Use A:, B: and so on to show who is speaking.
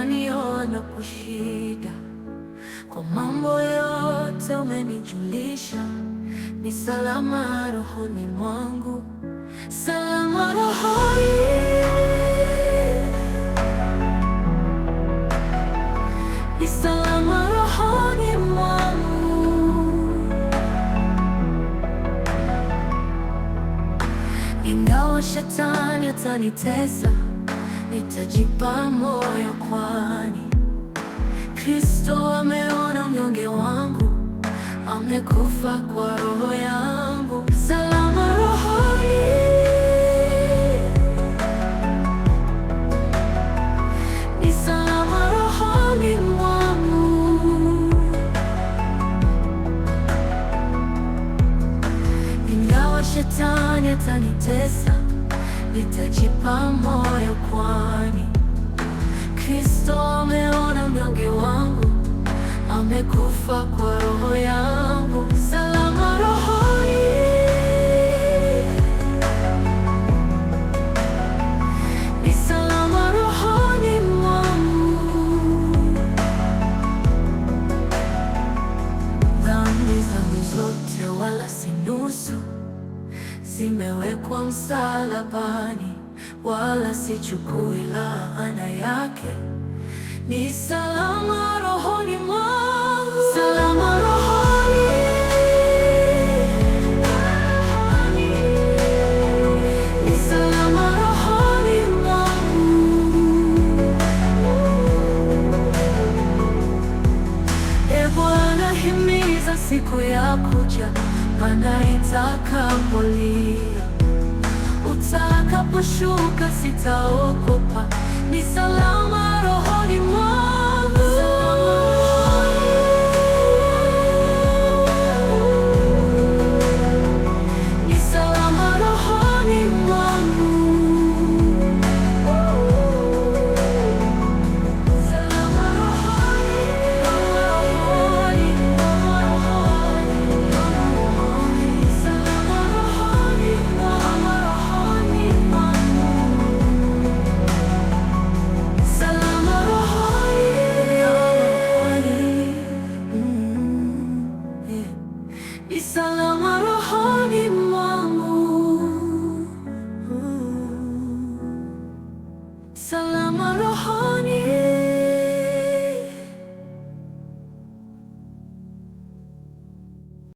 A: unaniona kwa shida, kwa mambo yote umenijulisha. Ni salama rohoni mwangu, salama rohoni. Ni salama rohoni mwangu. Ingawa shetani atanitesa, nitajipa moyo, kwani Kristo ameona unyonge wangu, amekufa kwa roho yangu. Salama rohoni. Ni salama rohoni mwangu. Ingawa shetani atanitesa, nitajipa moyo, kwani Kristo ameona unyonge wangu, amekufa kwa roho yangu. Salama rohoni. Ni salama rohoni mwangu. Dhambi zangu zote wala si nusu, zimewekwa msalabani, wala sichukui laana yake. Ni salama rohoni mwangu. Salama rohoni. Ni salama rohoni mwangu. E Bwana, himiza siku ya kuja, mana itakapolia. Utakaposhuka sitaogopa, ni salama rohoni mwangu. Ni salama rohoni mwangu. Salama rohoni. Salama rohoni mwangu. Salama rohoni. Ni salama rohoni mwangu.